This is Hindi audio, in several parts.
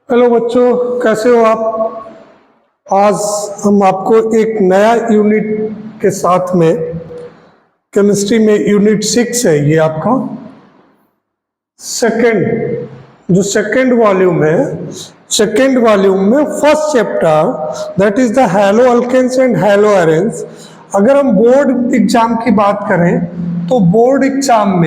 हेलो बच्चों, कैसे हो आप। आज हम आपको एक नया यूनिट के साथ में केमिस्ट्री में यूनिट 6 है। ये आपका सेकंड वॉल्यूम है। सेकंड वॉल्यूम में first chapter that is the haloalkanes and haloarenes. अगर हम बोर्ड एग्जाम की बात करें तो बोर्ड एग्जाम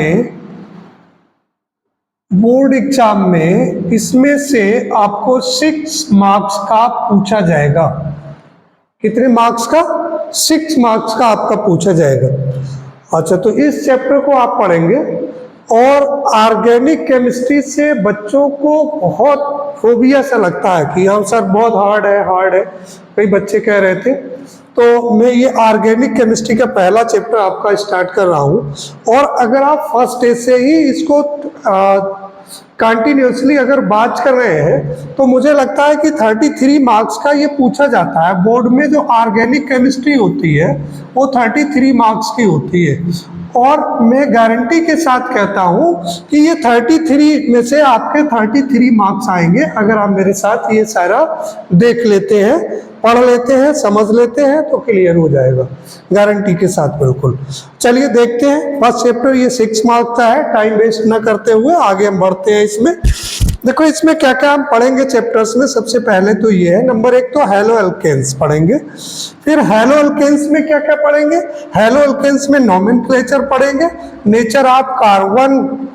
में इसमें से आपको 6 मार्क्स का पूछा जाएगा। कितने मार्क्स का? 6 मार्क्स का आपका पूछा जाएगा। अच्छा, तो इस चैप्टर को आप पढ़ेंगे और ऑर्गेनिक केमिस्ट्री से बच्चों को बहुत फोबिया सा लगता है कि हाँ सर बहुत हार्ड है। कई बच्चे कह रहे थे, तो मैं ये ऑर्गेनिक केमिस्ट्री का पहला चैप्टर आपका स्टार्ट कर रहा हूँ। और अगर आप फर्स्ट डे से ही इसको कंटिन्यूसली अगर बात कर रहे हैं तो मुझे लगता है कि 33 मार्क्स का ये पूछा जाता है। बोर्ड में जो ऑर्गेनिक केमिस्ट्री होती है वो 33 मार्क्स की होती है। और मैं गारंटी के साथ कहता हूँ कि ये 33 में से आपके 33 मार्क्स आएंगे अगर आप मेरे साथ ये सारा देख लेते हैं, पढ़ लेते हैं, समझ लेते हैं तो क्लियर हो जाएगा गारंटी के साथ, बिल्कुल। चलिए देखते हैं फर्स्ट चैप्टर, ये 6 मार्क्स का है। टाइम वेस्ट ना करते हुए आगे हम बढ़ते हैं। इसमें देखो इसमें क्या क्या हम पढ़ेंगे चैप्टर्स में। सबसे पहले तो ये है, नंबर 1 तो हैलो अल्केन्स पढ़ेंगे। फिर हैलो अल्केन्स में क्या क्या पढ़ेंगे? हैलो अल्केन्स में नोमेनक्लेचर पढ़ेंगे, नेचर ऑफ कार्बन।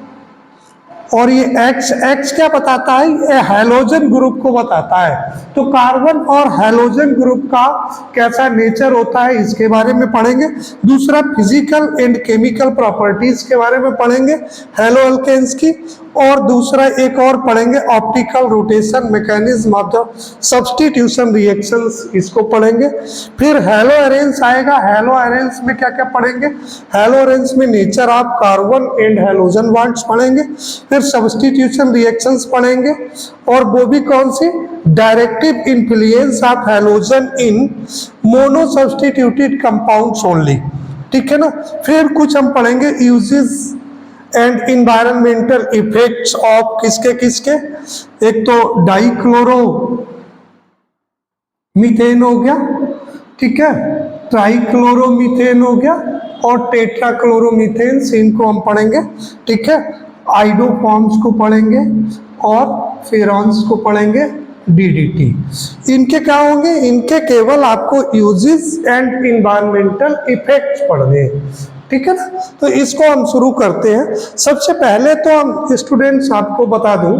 और ये एक्स क्या बताता है? ये हैलोजन ग्रुप को बताता है। तो कार्बन और हैलोजन ग्रुप का कैसा नेचर होता है इसके बारे में पढ़ेंगे। दूसरा फिजिकल एंड केमिकल प्रॉपर्टीज के बारे में पढ़ेंगे हैलो अल्केन्स की। और दूसरा एक और पढ़ेंगे optical rotation mechanism of the substitution reactions, इसको पढ़ेंगे। फिर हैलो एरेन्स आएगा। हैलो एरेन्स में क्या क्या पढ़ेंगे? हैलो एरेन्स में nature of carbon and halogen bonds पढ़ेंगे। फिर सब्स्टिट्यूशन रिएक्शंस पढ़ेंगे। और वो भी कौन सी? Directive influence of halogen in mono substituted compounds only, ठीक है ना। फिर कुछ हम पढ़ेंगे uses and environmental effects of किसके एक तो डाइक्लोरो मीथेन हो गया, ठीक है, ट्राइक्लोरोमीथेन हो गया और टेट्राक्लोरोमीथेन, इनको हम पढ़ेंगे, ठीक है। आइडोफॉर्म्स को पढ़ेंगे और फेरॉन्स को पढ़ेंगे, डीडीटी। इनके क्या होंगे? इनके केवल आपको यूजेस एंड इन्वायरमेंटल इफेक्ट्स पढ़ने हैं, ठीक है ना। तो इसको हम शुरू करते हैं। सबसे पहले तो हम स्टूडेंट्स आपको बता दूं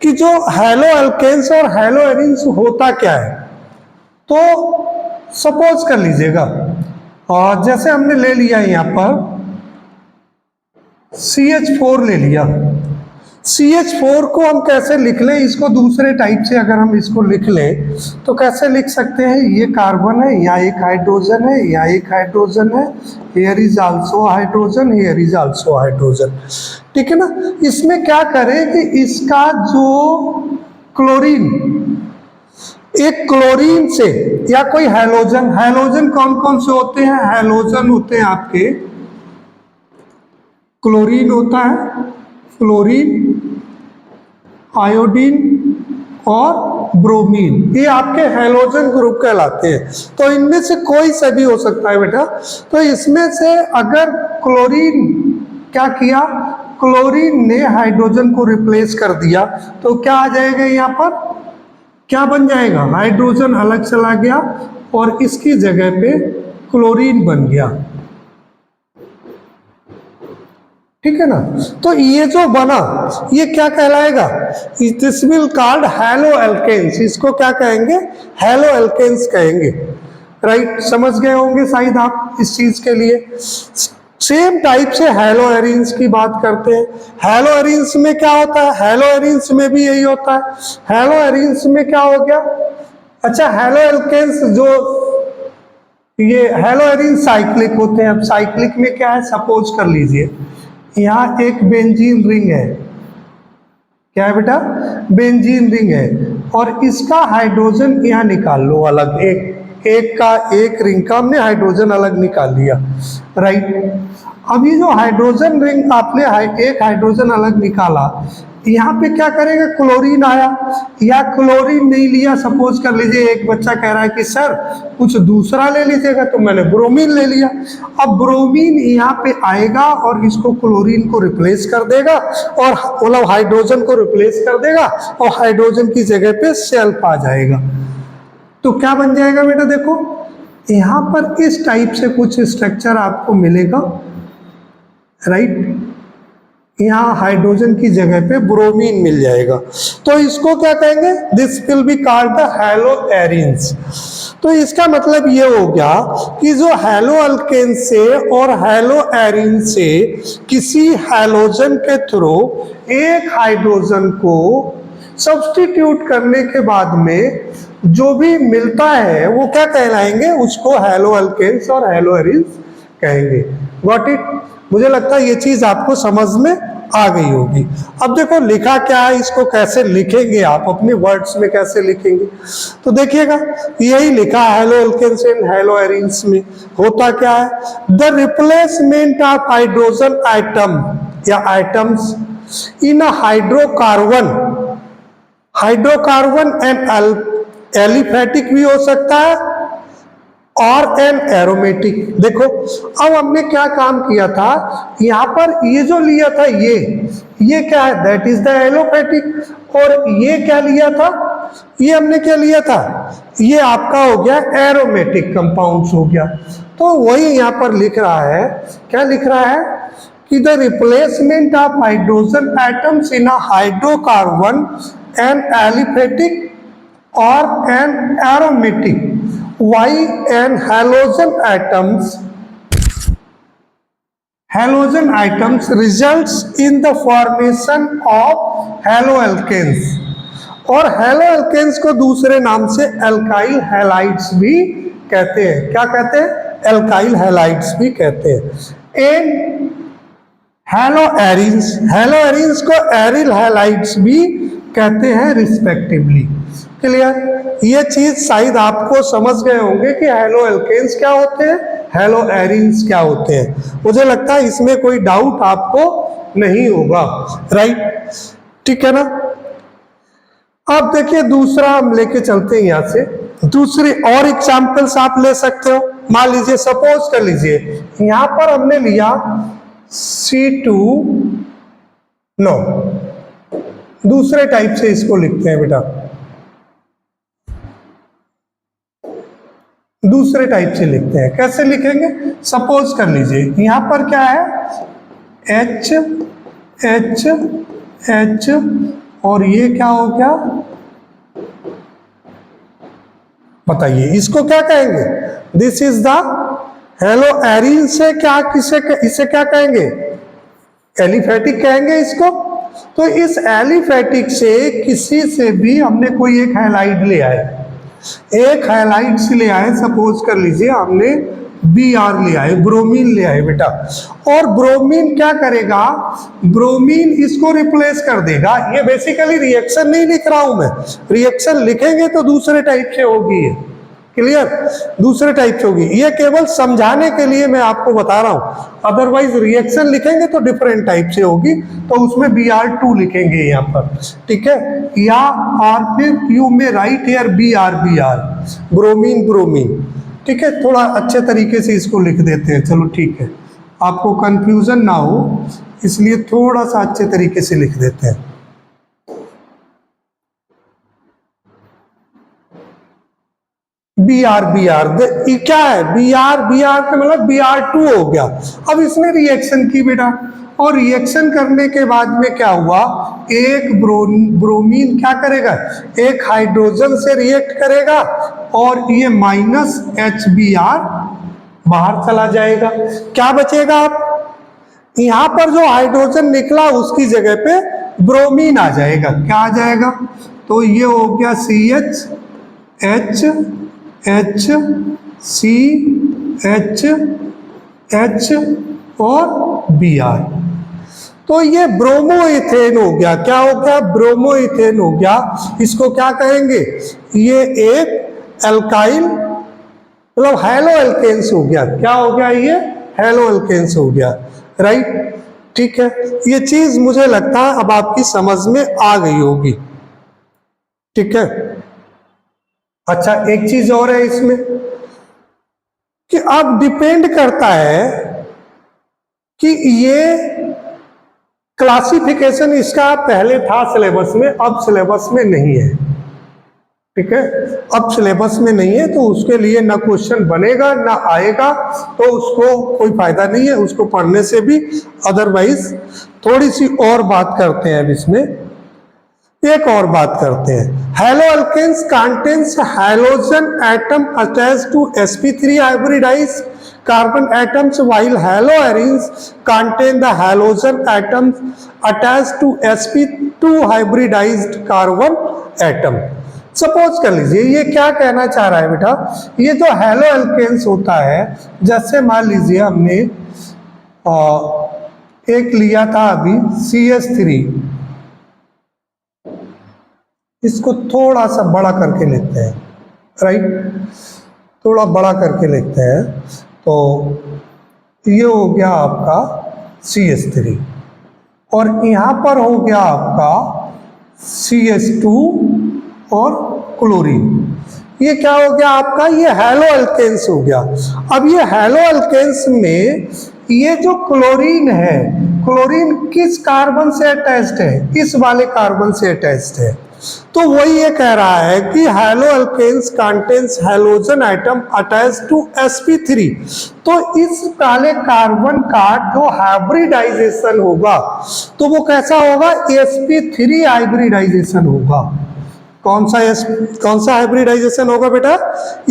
कि जो हैलो अल्केन्स और हैलो एरीन्स होता क्या है। तो सपोज कर लीजिएगा, और जैसे हमने ले लिया यहाँ पर CH4 ले लिया। CH4 को हम कैसे लिख लें? इसको दूसरे टाइप से अगर हम इसको लिख लें तो कैसे लिख सकते हैं? ये कार्बन है, यहाँ एक हाइड्रोजन है, यहाँ एक हाइड्रोजन है, here is also hydrogen, here is also hydrogen, ठीक है ना। इसमें क्या करें कि इसका जो क्लोरीन, एक क्लोरीन से या कोई हैलोजन कौन कौन से होते हैं? हैलोजन होते हैं आपके, क्लोरीन होता है, फ्लोरीन, आयोडीन और ब्रोमीन, ये आपके हैलोजन ग्रुप कहलाते हैं। तो इनमें से कोई सा भी हो सकता है बेटा। तो इसमें से अगर क्लोरीन क्या किया, क्लोरीन ने हाइड्रोजन को रिप्लेस कर दिया तो क्या आ जाएगा? यहाँ पर क्या बन जाएगा? हाइड्रोजन अलग चला गया और इसकी जगह पे क्लोरीन बन गया, ठीक है ना। तो ये जो बना ये क्या कहलाएगा? This will called haloalkanes. इसको क्या कहेंगे? हैलो अल्केन्स कहेंगे, राइट। समझ गए होंगे शायद आप इस चीज के लिए। सेम टाइप से हैलो एरीन्स की बात करते हैं। हैलो एरीन्स में क्या होता है? हैलो एरीन्स में भी यही होता है। हैलो एरीन्स में क्या हो गया? अच्छा, हैलो अल्केन्स जो ये हैलो एरीन्स साइक्लिक होते हैं। अब साइक्लिक में क्या है? सपोज कर लीजिए यहाँ एक बेंजीन रिंग है, क्या है बेटा? बेंजीन रिंग है, और इसका हाइड्रोजन यहाँ निकाल लो अलग, एक रिंग का हमने हाइड्रोजन अलग निकाल लिया, राइट। अब ये जो हाइड्रोजन रिंग आपने एक हाइड्रोजन अलग निकाला, यहाँ पे क्या करेगा, क्लोरीन आया या क्लोरीन नहीं लिया, सपोज कर लीजिए एक बच्चा कह रहा है कि सर कुछ दूसरा ले लीजिएगा, तो मैंने ब्रोमीन ले लिया। अब ब्रोमीन यहाँ पे आएगा और इसको क्लोरीन को रिप्लेस कर देगा, और मतलब हाइड्रोजन को रिप्लेस कर देगा, और हाइड्रोजन की जगह पे सेल्फ आ जाएगा। तो क्या बन जाएगा बेटा, देखो यहाँ पर इस टाइप से कुछ स्ट्रक्चर आपको मिलेगा, राइट। यहाँ हाइड्रोजन की जगह पे ब्रोमीन मिल जाएगा, तो इसको क्या कहेंगे, this will be called the hello arenes. तो इसका मतलब ये हो गया कि जो हैलो अल्केन से और हैलो एरिन से किसी हैलोजन के थ्रू एक हाइड्रोजन को सब्स्टिट्यूट करने के बाद में जो भी मिलता है वो क्या कहलाएंगे, उसको हैलो अल्केन्स और हैलो एरिन्स कहेंगे। Got it. मुझे लगता है ये चीज आपको समझ में आ गई होगी। अब देखो लिखा क्या है, इसको कैसे लिखेंगे आप अपने वर्ड्स में कैसे लिखेंगे, तो देखिएगा यही लिखा है haloalkanes and haloarenes में। होता क्या है, the replacement of hydrogen atom या atoms in a hydrocarbon and aliphatic भी हो सकता है और एन एरोमेटिक। देखो अब हमने क्या काम किया था, यहाँ पर ये जो लिया था ये क्या है, दैट इज द एलोपैथिक, और ये क्या लिया था, ये हमने क्या लिया था, ये आपका हो गया एरोमेटिक कंपाउंड्स हो गया। तो वही यहाँ पर लिख रहा है, क्या लिख रहा है कि the replacement of hydrogen atoms in a hydrocarbon an aliphatic और an aromatic Y and halogen atoms results in the formation of haloalkanes, और haloalkanes को दूसरे नाम से alkyl halides भी कहते हैं। क्या कहते हैं, alkyl halides भी कहते हैं। and haloarenes को aryl halides भी कहते हैं रिस्पेक्टिवली। क्लियर, ये चीज शायद आपको समझ गए होंगे कि हैलो एल्केन्स क्या होते हैं, हैलो एरिन्स क्या होते हैं। मुझे लगता है इसमें कोई डाउट आपको नहीं होगा, राइट, ठीक है ना। अब देखिए दूसरा हम लेके चलते हैं, यहां से दूसरी और एग्जांपल्स आप ले सकते हो। मान लीजिए, सपोज कर लीजिए यहां पर हमने लिया C2, नो, दूसरे टाइप से इसको लिखते हैं बेटा, दूसरे टाइप से लिखते हैं। कैसे लिखेंगे, सपोज कर लीजिए यहां पर क्या है, H H H, और ये क्या हो गया, बताइए इसको क्या कहेंगे, this is the hello Erin से क्या इसे क्या कहेंगे, एलिफेटिक कहेंगे इसको। तो इस एलिफेटिक से किसी से भी हमने कोई एक हैलाइड ले आए, एक हैलाइड से ले आए, सपोज कर लीजिए हमने Br ले आए, ब्रोमीन ले आए बेटा, और ब्रोमीन क्या करेगा, ब्रोमीन इसको रिप्लेस कर देगा। ये बेसिकली रिएक्शन नहीं लिख रहा हूं मैं, रिएक्शन लिखेंगे तो दूसरे टाइप से होगी, क्लियर, दूसरे टाइप से होगी। ये केवल समझाने के लिए मैं आपको बता रहा हूं, अदरवाइज रिएक्शन लिखेंगे तो डिफरेंट टाइप से होगी, तो उसमें Br2 लिखेंगे यहाँ पर, ठीक है, या और फिर यू में right here Br, bromine bromine, ठीक है। थोड़ा अच्छे तरीके से इसको लिख देते हैं, चलो ठीक है, आपको कंफ्यूजन ना हो इसलिए थोड़ा सा अच्छे तरीके से लिख देते हैं। Br क्या है, Br का मतलब Br2 हो गया। अब इसने रिएक्शन की बेटा, और रिएक्शन करने के बाद में क्या हुआ, एक ब्रोमीन क्या करेगा, एक हाइड्रोजन से रिएक्ट करेगा, और ये माइनस HBr बाहर चला जाएगा। क्या बचेगा, आप यहां पर जो हाइड्रोजन निकला उसकी जगह पे ब्रोमीन आ जाएगा। क्या आ जाएगा, तो ये हो गया CH H CH H और Br, तो ये ब्रोमो इथेन हो गया। क्या हो गया, ब्रोमो इथेन हो गया। इसको क्या कहेंगे, ये एक एल्काइल मतलब हैलो एल्केन्स हो गया। क्या हो गया, ये हैलो एल्केन्स हो गया। राइट, ठीक है। ये चीज मुझे लगता है अब आपकी समझ में आ गई होगी, ठीक है। अच्छा, एक चीज और है इसमें कि अब डिपेंड करता है कि ये क्लासिफिकेशन इसका पहले था सिलेबस में, अब सिलेबस में नहीं है, ठीक है। अब सिलेबस में नहीं है तो उसके लिए ना क्वेश्चन बनेगा ना आएगा, तो उसको कोई फायदा नहीं है उसको पढ़ने से भी। अदरवाइज थोड़ी सी और बात करते हैं अब इसमें, एक और बात करते हैं। Haloalkanes contains halogen atom attached to sp3 hybridised carbon atoms, while haloarenes contain the halogen atoms attached to sp2 hybridized carbon atom। Suppose कर लीजिए ये क्या कहना चाह रहा है बेटा, ये जो हैलो अल्केन्स होता है, जैसे मान लीजिए हमने एक लिया था अभी CH3, इसको थोड़ा सा बड़ा करके लेते हैं, राइट, थोड़ा बड़ा करके लेते हैं, तो ये हो गया आपका CH3 और यहाँ पर हो गया आपका CH2 और क्लोरीन। ये क्या हो गया आपका, ये हैलो अल्केन्स हो गया। अब ये हैलो अल्केन्स में ये जो क्लोरीन है, क्लोरीन किस कार्बन से अटैच्ड है, इस वाले कार्बन से अटैच्ड है। तो वही ये कह रहा है कि haloalkanes contains halogen atom attached to sp3। तो इस वाले कार्बन का जो हाइब्रिडाइजेशन होगा तो वो कैसा होगा, sp3 हाइब्रिडाइजेशन होगा। कौन सा हाइब्रिडाइजेशन होगा बेटा,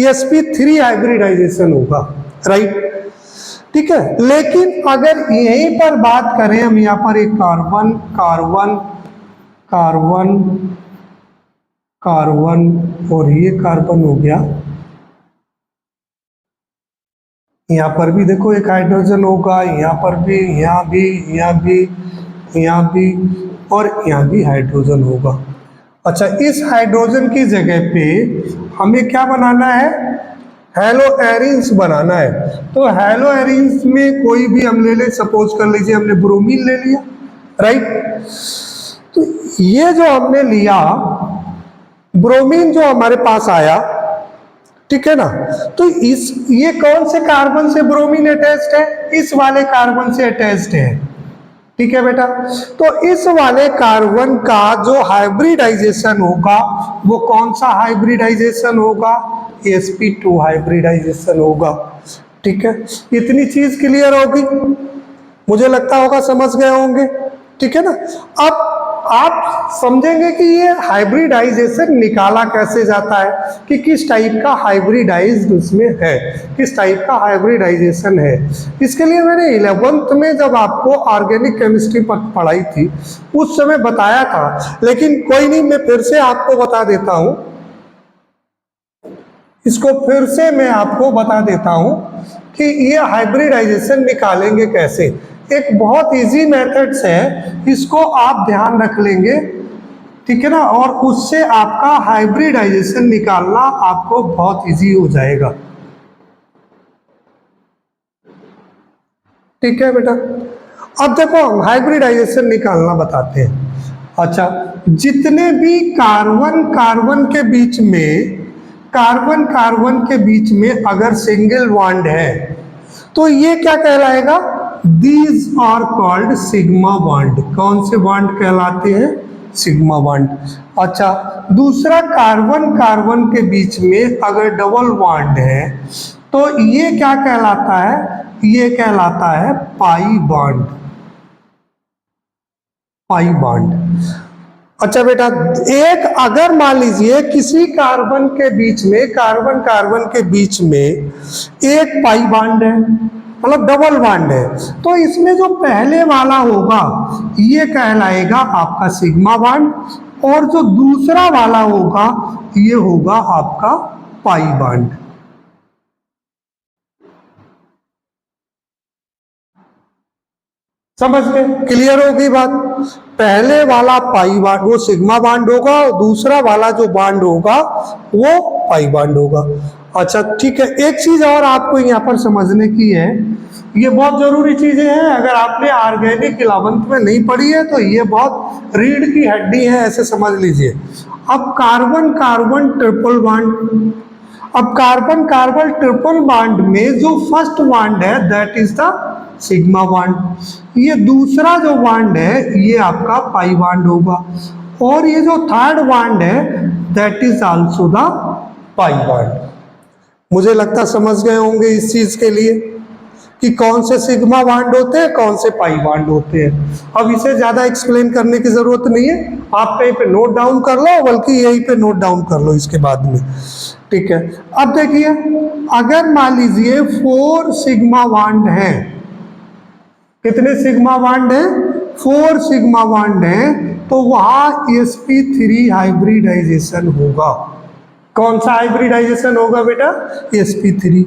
sp3 हाइब्रिडाइजेशन होगा, राइट, ठीक है। लेकिन अगर यहीं पर बात करें हम, यहाँ पर एक कार्बन कार्बन कार्बन कार्बन और ये कार्बन हो गया, यहाँ पर भी देखो एक हाइड्रोजन होगा, यहाँ पर भी, यहाँ भी, यहाँ भी, यहाँ भी और यहाँ भी हाइड्रोजन होगा। अच्छा, इस हाइड्रोजन की जगह पे हमें क्या बनाना है, हैलोएरिन्स बनाना है। तो हैलोएरिन्स में कोई भी हम ले ले, सपोज कर लीजिए हमने ब्रोमीन ले लिया, राइट। तो ये जो हमने लिया ब्रोमीन जो हमारे पास आया, ठीक है ना, तो ये कौन से कार्बन से ब्रोमीन अटैच्ड है, इस वाले कार्बन से अटैच्ड है, ठीक है बेटा। तो इस वाले कार्बन का जो हाइब्रिडाइजेशन होगा वो कौन सा हाइब्रिडाइजेशन होगा, sp2 हाइब्रिडाइजेशन होगा, ठीक है। इतनी चीज क्लियर होगी, मुझे लगता होगा समझ गए होंगे, ठीक है ना। अब आप समझेंगे कि ये हाइब्रिडाइजेशन निकाला कैसे जाता है, कि किस टाइप का हाइब्रिडाइज्ड उसमें है, किस टाइप का हाइब्रिडाइजेशन है। इसके लिए मैंने 11th में जब आपको ऑर्गेनिक केमिस्ट्री पर पढ़ाई थी उस समय बताया था, लेकिन कोई नहीं, मैं फिर से आपको बता देता हूं, इसको फिर से मैं आपको बता देता हूं कि ये हाइब्रिडाइजेशन निकालेंगे कैसे। एक बहुत इजी मेथड्स है, इसको आप ध्यान रख लेंगे, ठीक है ना, और उससे आपका हाइब्रिडाइजेशन निकालना आपको बहुत इजी हो जाएगा, ठीक है बेटा। अब देखो हम हाइब्रिडाइजेशन निकालना बताते हैं। अच्छा, जितने भी कार्बन कार्बन के बीच में, कार्बन कार्बन के बीच में अगर सिंगल बॉन्ड है तो ये क्या कहलाएगा, these are called sigma bond. कौन से बॉन्ड कहलाते हैं, सिग्मा बॉन्ड। अच्छा, दूसरा कार्बन कार्बन के बीच में अगर डबल बॉन्ड है तो ये क्या कहलाता है, ये कहलाता है पाई बॉन्ड, पाई बॉन्ड। अच्छा बेटा, एक अगर मान लीजिए किसी कार्बन के बीच में, कार्बन कार्बन के बीच में एक पाई बॉन्ड है, मतलब डबल बॉन्ड है, तो इसमें जो पहले वाला होगा ये कहलाएगा आपका सिग्मा बॉन्ड, और जो दूसरा वाला होगा ये होगा आपका पाई बॉन्ड। समझ गए, क्लियर होगी बात। पहले वाला पाई बॉन्ड वो सिग्मा बॉन्ड होगा, और दूसरा वाला जो बॉन्ड होगा वो पाई बॉन्ड होगा। अच्छा ठीक है, एक चीज और आपको यहाँ पर समझने की है ये बहुत जरूरी चीजें हैं, अगर आपने ऑर्गेनिक 11th में नहीं पढ़ी है तो ये बहुत रीढ़ की हड्डी है, ऐसे समझ लीजिए। अब कार्बन कार्बन ट्रिपल बॉन्ड, अब कार्बन कार्बन ट्रिपल बॉन्ड में जो फर्स्ट बॉन्ड है that is the sigma bond, ये दूसरा जो बॉन्ड है ये आपका पाई बॉन्ड होगा, और ये जो थर्ड बॉन्ड है that is also the pi bond. मुझे लगता समझ गए होंगे इस चीज के लिए कि कौन से सिग्मा बॉन्ड होते हैं, कौन से पाई बॉन्ड होते हैं। अब इसे ज्यादा एक्सप्लेन करने की जरूरत नहीं है, आप कहीं पे नोट डाउन कर लो, बल्कि यहीं पे नोट डाउन कर लो इसके बाद में, ठीक है। अब देखिए, अगर मान लीजिए 4 सिग्मा बॉन्ड है, कितने सिग्मा बॉन्ड है, 4 सिग्मा बॉन्ड है, तो वहां sp3 हाइब्रिडाइजेशन होगा। कौन सा हाइब्रिडाइजेशन होगा बेटा, sp3।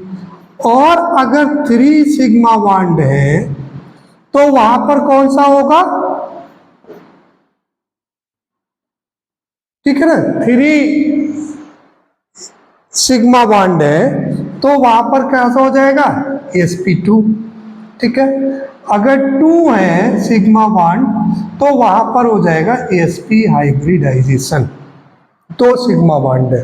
और अगर 3 सिग्मा बॉन्ड है तो वहां पर कौन सा होगा, ठीक है ना, 3 सिग्मा बॉन्ड है तो वहां पर कैसा हो जाएगा, sp2, ठीक है। अगर 2 है सिग्मा बॉन्ड तो वहां पर हो जाएगा sp हाइब्रिडाइजेशन, 2 सिग्मा बॉन्ड है।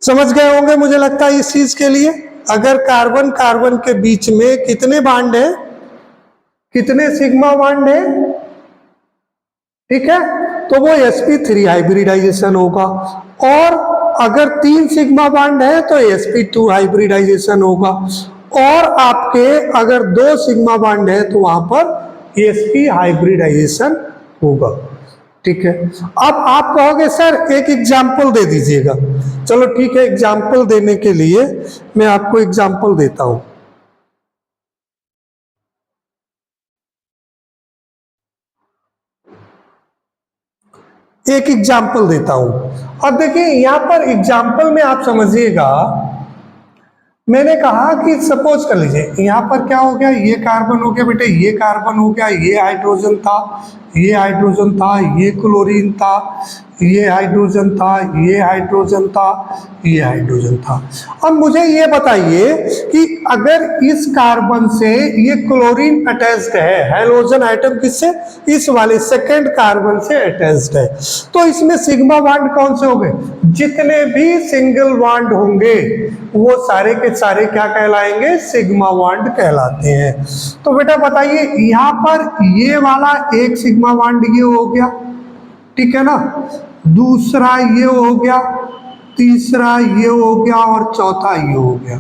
समझ गए होंगे मुझे लगता है इस चीज के लिए। अगर कार्बन कार्बन के बीच में कितने बॉन्ड है, कितने सिग्मा बॉन्ड है, ठीक है, तो वो sp3 हाइब्रिडाइजेशन होगा। और अगर 3 सिग्मा बॉन्ड है तो sp2 हाइब्रिडाइजेशन होगा। और आपके अगर 2 सिग्मा बॉन्ड है तो वहां पर sp हाइब्रिडाइजेशन होगा, ठीक है। अब आप कहोगे सर एक एग्जाम्पल दे दीजिएगा, चलो ठीक है, एग्जाम्पल देने के लिए मैं आपको एग्जाम्पल देता हूं। एक एग्जाम्पल देता हूं। अब देखिए यहां पर एग्जाम्पल में आप समझिएगा, मैंने कहा कि सपोज कर लीजिए यहां पर क्या हो गया, ये कार्बन हो गया बेटे, ये कार्बन हो गया, ये हाइड्रोजन था, ये हाइड्रोजन था, ये क्लोरीन था, ये हाइड्रोजन था, ये हाइड्रोजन था, ये हाइड्रोजन था। अब मुझे ये बताइए कि अगर इस कार्बन से ये क्लोरीन अटैच्ड है, हाइड्रोजन आइटम किससे, इस वाले सेकंड कार्बन से अटैच्ड है, तो इसमें सिग्मा बॉन्ड कौन से होंगे, जितने भी सिंगल बॉन्ड होंगे वो सारे के सारे क्या कहलाएंगे, सिग्मा बॉन्ड कहलाते हैं। तो बेटा बताइए यहां पर ये वाला एक सिग्मा बॉन्ड ये हो गया, ठीक है ना, दूसरा ये हो गया, तीसरा ये हो गया और चौथा ये हो गया,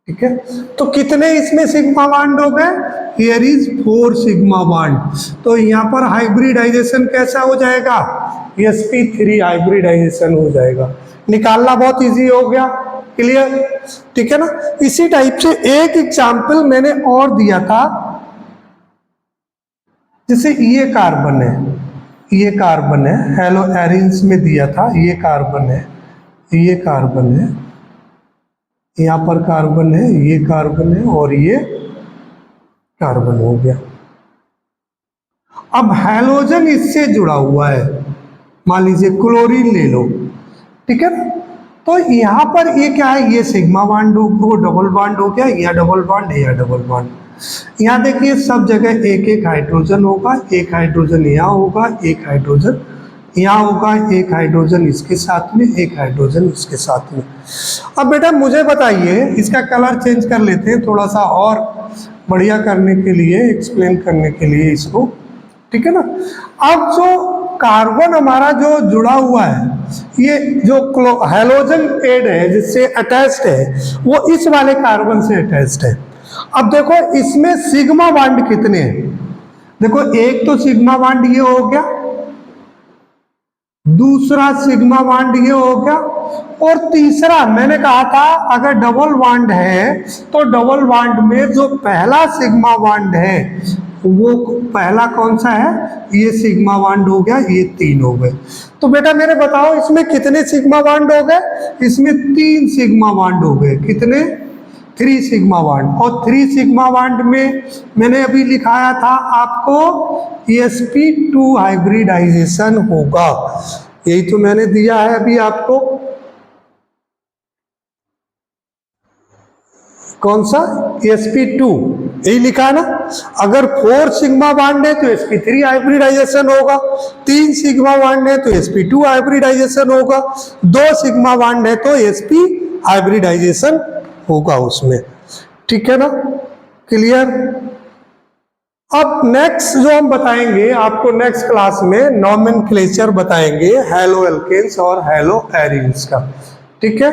ठीक है। तो कितने इसमें सिग्मा बॉन्ड हो गए, हियर इज 4 सिग्मा बॉन्ड। तो यहां पर हाइब्रिडाइजेशन कैसा हो जाएगा, sp3 हाइब्रिडाइजेशन हो जाएगा। निकालना बहुत इजी हो गया, क्लियर, ठीक है ना। इसी टाइप से एक एग्जाम्पल मैंने और दिया था, जैसे ये कार्बन है, ये कार्बन है, हेलो एरिन्स में दिया था, ये कार्बन है, ये कार्बन है, यहाँ पर कार्बन है, ये कार्बन है और ये कार्बन हो गया। अब हैलोजन इससे जुड़ा हुआ है, मान लीजिए क्लोरीन ले लो, ठीक है ना, तो यहाँ पर ये क्या है, ये सिग्मा बॉन्ड हो, डबल बॉन्ड हो गया, या डबल बॉन्ड या डबल बॉन्ड। यहाँ देखिए सब जगह एक एक हाइड्रोजन होगा, एक हाइड्रोजन यहाँ होगा, एक हाइड्रोजन यहाँ होगा, एक हाइड्रोजन इसके साथ में, एक हाइड्रोजन इसके साथ में। अब बेटा मुझे बताइए, इसका कलर चेंज कर लेते हैं थोड़ा सा और बढ़िया करने के लिए, एक्सप्लेन करने के लिए इसको, ठीक है ना। अब जो कार्बन हमारा जो जुड़ा हुआ है, ये जो हैलोजन एड है जिससे अटैच्ड है, वो इस वाले कार्बन से अटैच्ड है। अब देखो इसमें सिग्मा बॉन्ड कितने हैं, देखो एक तो सिग्मा बॉन्ड ये हो गया, दूसरा सिग्मा बॉन्ड ये हो गया, और तीसरा मैंने कहा था अगर डबल बॉन्ड है तो डबल बॉन्ड में जो पहला सिग्मा बॉन्ड है वो पहला कौन सा है, ये सिग्मा बॉन्ड हो गया, ये 3 हो गए। तो बेटा मेरे बताओ इसमें कितने सिग्मा बॉन्ड हो गए, इसमें 3 सिग्मा बॉन्ड हो गए, कितने, 3 सिग्मा बॉन्ड। और 3 सिग्मा बॉन्ड में मैंने अभी लिखाया था आपको sp2 हाइब्रिडाइजेशन होगा, यही तो मैंने दिया है अभी आपको। कौन सा, sp2, यही लिखा है ना। अगर 4 सिग्मा बॉन्ड है तो sp3 हाइब्रिडाइजेशन होगा, 3 सिग्मा बॉन्ड है तो sp2 हाइब्रिडाइजेशन होगा, 2 सिग्मा बॉन्ड है तो sp हाइब्रिडाइजेशन होगा उसमें, ठीक है ना, क्लियर। अब नेक्स्ट जो हम बताएंगे आपको नेक्स्ट क्लास में नॉमेनक्लेचर बताएंगे हैलो एल्केन्स और हैलो एरीन्स का, ठीक है।